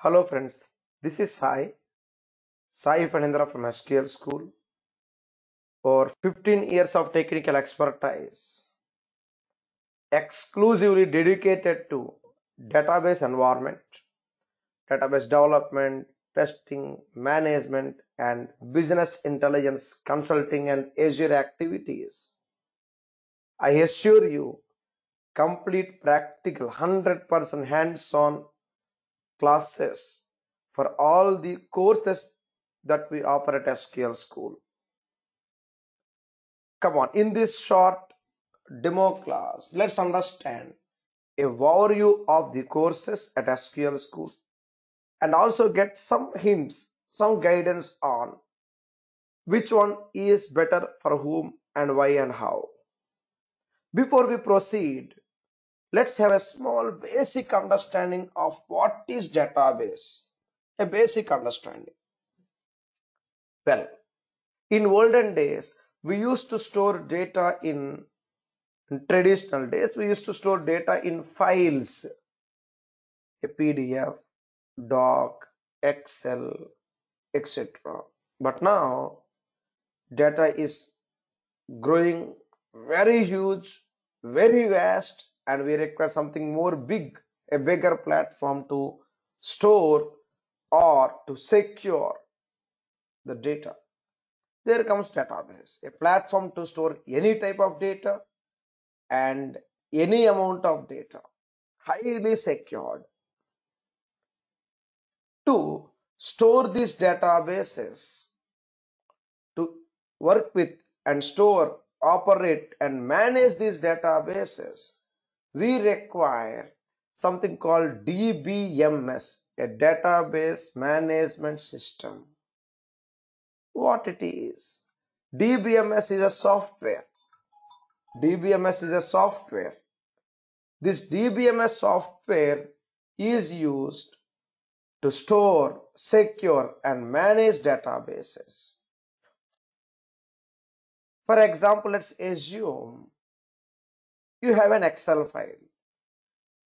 Hello friends, this is Sai Fanindra from SQL School. For 15 years of technical expertise, exclusively dedicated to database environment, database development, testing, management, and business intelligence consulting and Azure activities. I assure you, complete practical 100% hands-on classes for all the courses that we offer at SQL School. Come on, in this short demo class, let's understand a overview of the courses at SQL School and also get some hints, some guidance on which one is better for whom and why and how. Before we proceed, let's have a small basic understanding of what is database. A basic understanding. Well, in olden days, we used to store data in traditional days, we used to store data in files, a PDF, doc, Excel, etc. But now data is growing very huge, very vast, and we require something more big, a bigger platform to store or to secure the data. There comes database, a platform to store any type of data and any amount of data, highly secured. To store these databases, to work with and store, operate and manage these databases, we require something called DBMS, a database management system. What it is? DBMS is a software. DBMS is a software. This DBMS software is used to store, secure and manage databases. For example, let's assume you have an Excel file.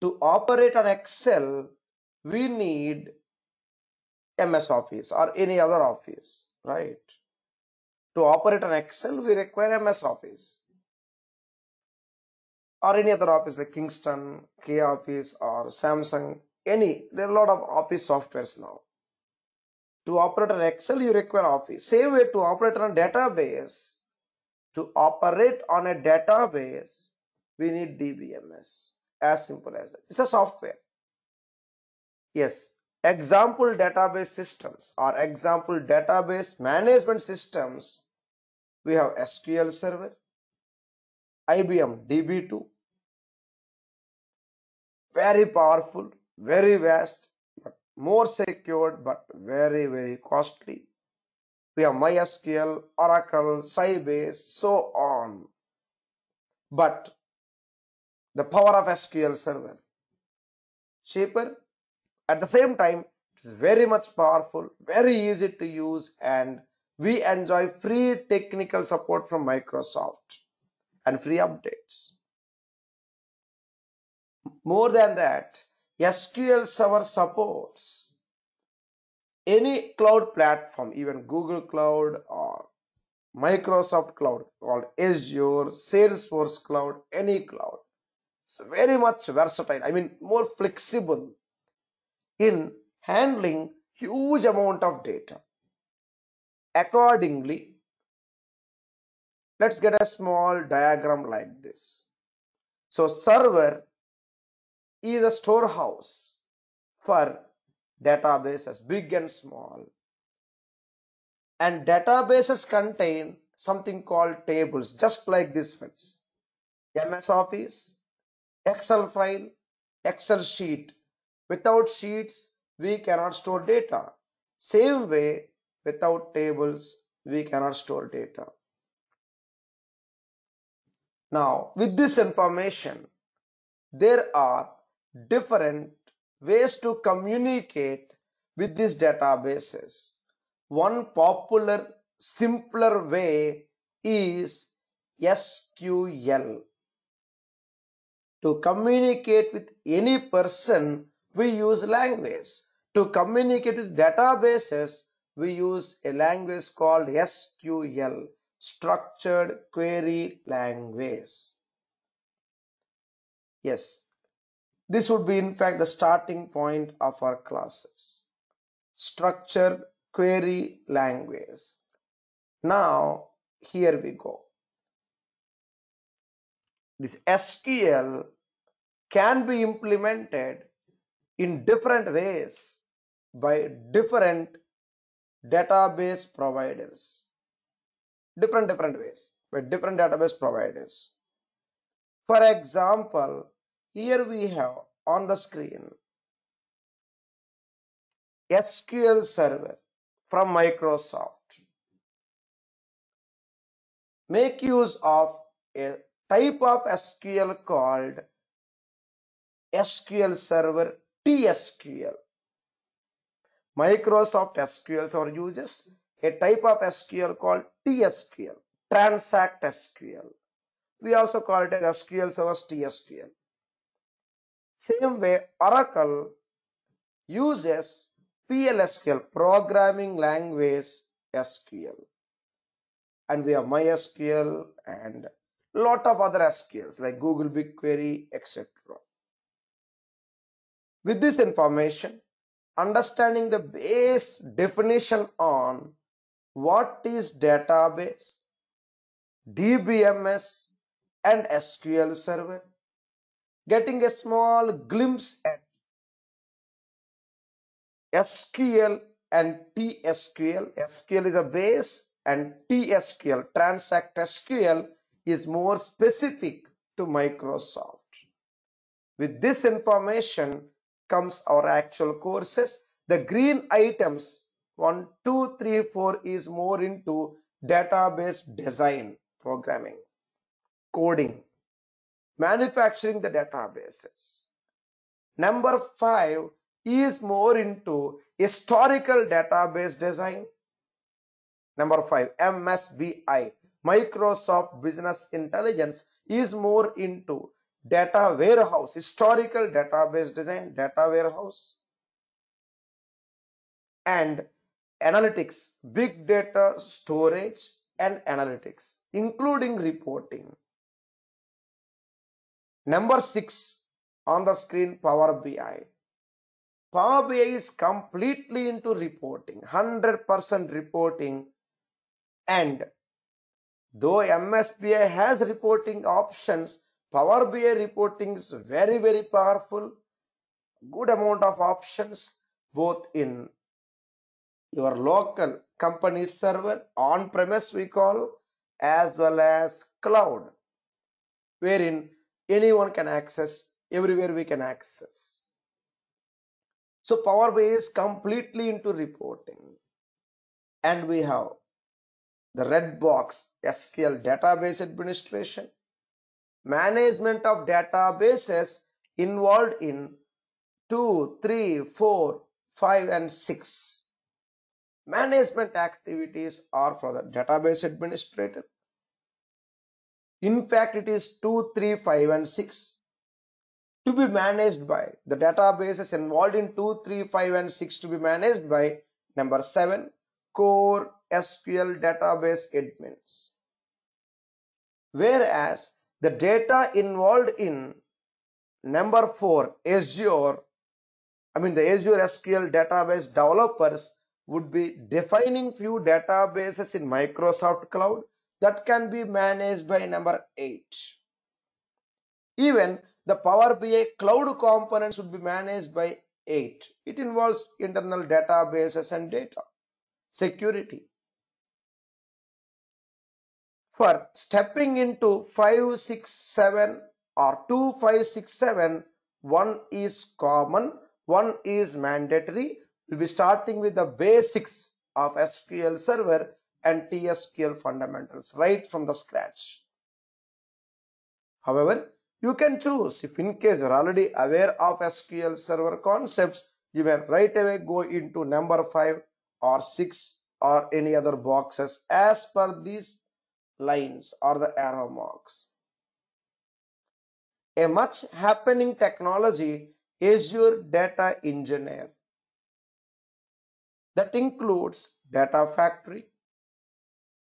To operate on Excel, we need MS Office or any other office, right? To operate on Excel, we require MS Office or any other office like Kingston, K Office or Samsung, any. There are a lot of office softwares now. To operate on Excel, you require Office. Same way to operate on a database. To operate on a database, we need DBMS. As simple as that. It's a software. Yes, example database systems or example database management systems. We have SQL Server, IBM DB2, very powerful, very vast, but more secured, but very, very costly. We have MySQL, Oracle, Sybase, so on. But the power of SQL Server, cheaper, at the same time, it's very much powerful, very easy to use, and we enjoy free technical support from Microsoft and free updates. More than that, SQL Server supports any cloud platform, even Google Cloud or Microsoft Cloud called Azure, Salesforce Cloud, any cloud. It's very much versatile, I mean more flexible in handling huge amount of data. Accordingly, let's get a small diagram like this. So server is a storehouse for databases, big and small. And databases contain something called tables, just like this, friends. MS Office, Excel file, Excel sheet. Without sheets, we cannot store data. Same way, without tables, we cannot store data. Now, with this information, there are different ways to communicate with these databases. One popular, simpler way is SQL. To communicate with any person, we use language. To communicate with databases, we use a language called SQL, Structured Query Language. Yes, this would be in fact the starting point of our classes. Structured Query Language. Now, here we go. This SQL can be implemented in different ways by different database providers. Different ways by different database providers. For example, here we have on the screen SQL Server from Microsoft. Make use of a type of SQL called SQL Server TSQL. Microsoft SQL Server uses a type of SQL called TSQL, Transact SQL. We also call it as SQL Server TSQL. Same way, Oracle uses PLSQL, Programming Language SQL. And we have MySQL and lot of other SQLs like Google BigQuery, etc. With this information, understanding the base definition on what is database, DBMS and SQL Server, getting a small glimpse at SQL and TSQL. SQL is a base and TSQL, Transact SQL, is more specific to Microsoft. With this information comes our actual courses. The green items 1, 2, 3, 4 is more into database design, programming, coding, manufacturing the databases. Number 5 is more into historical database design. Number 5, MSBI, Microsoft Business Intelligence, is more into data warehouse, historical database design, data warehouse, and analytics, big data storage and analytics, including reporting. Number 6 on the screen, Power BI. Power BI is completely into reporting, 100% reporting, and though MSBI has reporting options, Power BI reporting is very powerful, good amount of options both in your local company server, on-premise we call, as well as cloud, wherein anyone can access, everywhere we can access. So Power BI is completely into reporting. And we have the red box, SQL database administration, management of databases involved in 2, 3, 4, 5 and 6. Management activities are for the database administrator. In fact, it is 2, 3, 5 and 6 to be managed by the databases involved in 2, 3, 5 and 6 to be managed by number 7, core SQL database admins. Whereas the data involved in number 4, Azure, the Azure SQL database developers would be defining few databases in Microsoft Cloud that can be managed by number 8. Even the Power BI cloud components would be managed by 8. It involves internal databases and data security. For stepping into 5, 6, 7 or 2, 5, 6, 7, one is common, one is mandatory. We'll be starting with the basics of SQL Server and TSQL fundamentals right from the scratch. However, you can choose, if in case you're already aware of SQL Server concepts, you may right away go into number 5 or 6 or any other boxes as per these lines or the arrow marks. A much happening technology, Azure Data Engineer. That includes data factory,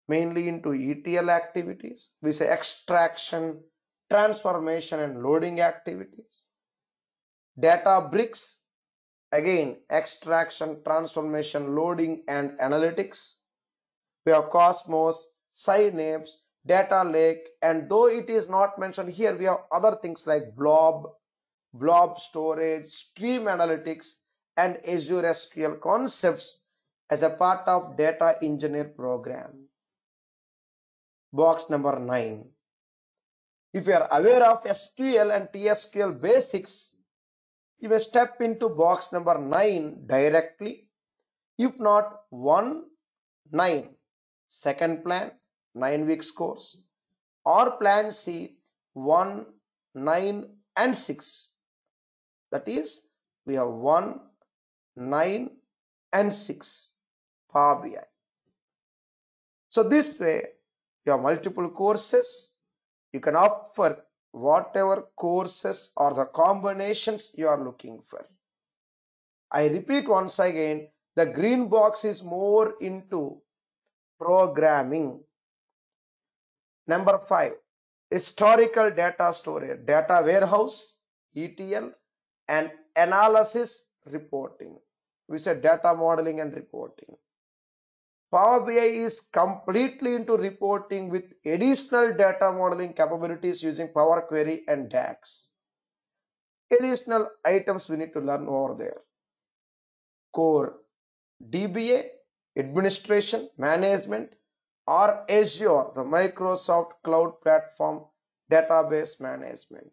mainly into ETL activities. We say extraction, transformation, and loading activities. Data bricks, again, extraction, transformation, loading, and analytics. We have Cosmos, Synapse, Data Lake, and though it is not mentioned here, we have other things like blob storage, stream analytics, and Azure SQL concepts as a part of data engineer program. Box number 9. If you are aware of SQL and TSQL basics, you may step into box number 9 directly. If not 1, 9, second plan, 9 weeks course, or plan C, 1, 9, and 6. That is, we have 1, 9, and 6 Power BI. So this way, you have multiple courses. You can opt for whatever courses or the combinations you are looking for. I repeat once again, the green box is more into programming. Number 5, historical data storage, data warehouse, ETL, and analysis reporting. We said data modeling and reporting. Power BI is completely into reporting with additional data modeling capabilities using Power Query and DAX. Additional items we need to learn over there. Core DBA, administration, management, or Azure, the Microsoft Cloud Platform database management,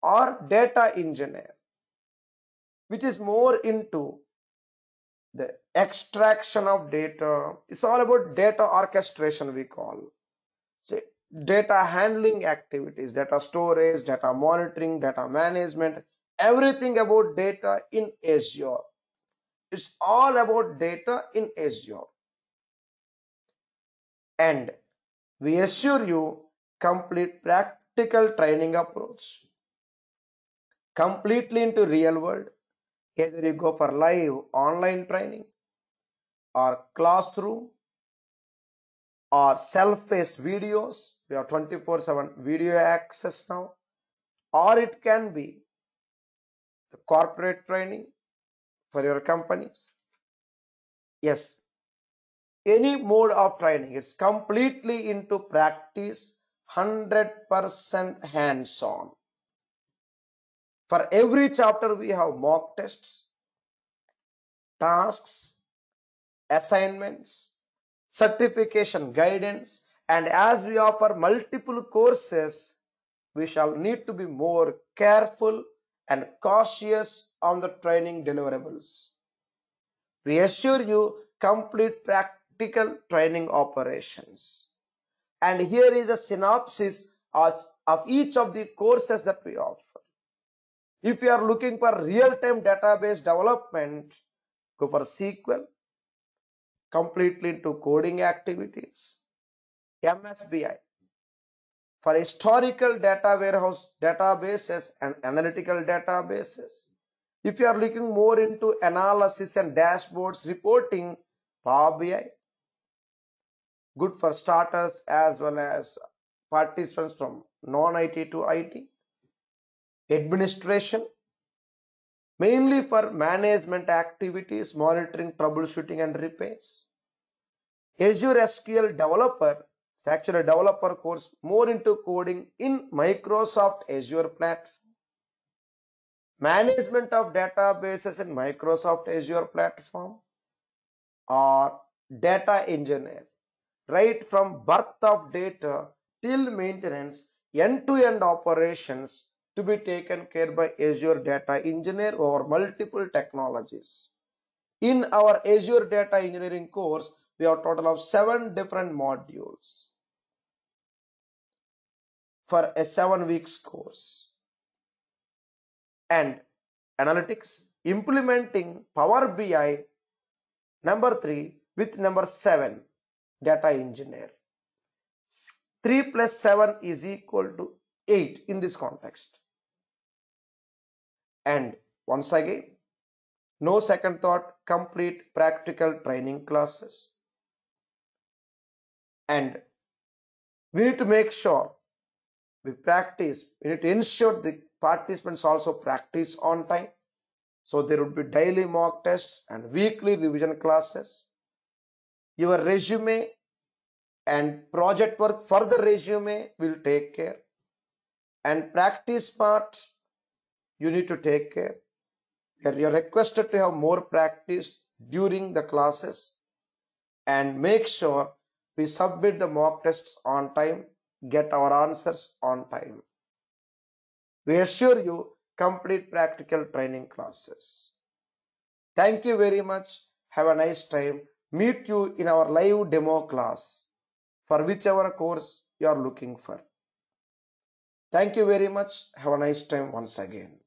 or data engineer, which is more into the extraction of data. It's all about data orchestration, we call. So data handling activities, data storage, data monitoring, data management, everything about data in Azure. It's all about data in Azure. And we assure you complete practical training approach, completely into real world. Either you go for live online training or classroom or self-paced videos. We have 24/7 video access now. Or it can be the corporate training for your companies. Yes, any mode of training. It's completely into practice, 100% hands-on. For every chapter, we have mock tests, tasks, assignments, certification guidance, and as we offer multiple courses, we shall need to be more careful and cautious on the training deliverables. We assure you complete practical training operations. And here is a synopsis of each of the courses that we offer. If you are looking for real-time database development, go for SQL, completely into coding activities. MSBI, for historical data warehouse databases and analytical databases. If you are looking more into analysis and dashboards reporting, Power BI, good for starters as well as participants from non-IT to IT. Administration, mainly for management activities, monitoring, troubleshooting, and repairs. Azure SQL Developer, it's actually a developer course more into coding in Microsoft Azure platform. Management of databases in Microsoft Azure platform, or data engineer, right from birth of data till maintenance, end-to-end operations to be taken care by Azure Data Engineer over multiple technologies. In our Azure Data Engineering course, we have a total of 7 different modules for a 7 weeks course. And analytics, implementing Power BI, number 3 with number 7, data engineer. 3 plus 7 is equal to 8 in this context. And once again, No second thought, complete practical training classes. And we need to make sure we practice. We need to ensure the participants also practice on time. So there would be daily mock tests and weekly revision classes. Your resume and project work for the resume will take care. And practice part, you need to take care. You're requested to have more practice during the classes and make sure we submit the mock tests on time, get our answers on time. We assure you complete practical training classes. Thank you very much. Have a nice time. Meet you in our live demo class for whichever course you are looking for. Thank you very much. Have a nice time once again.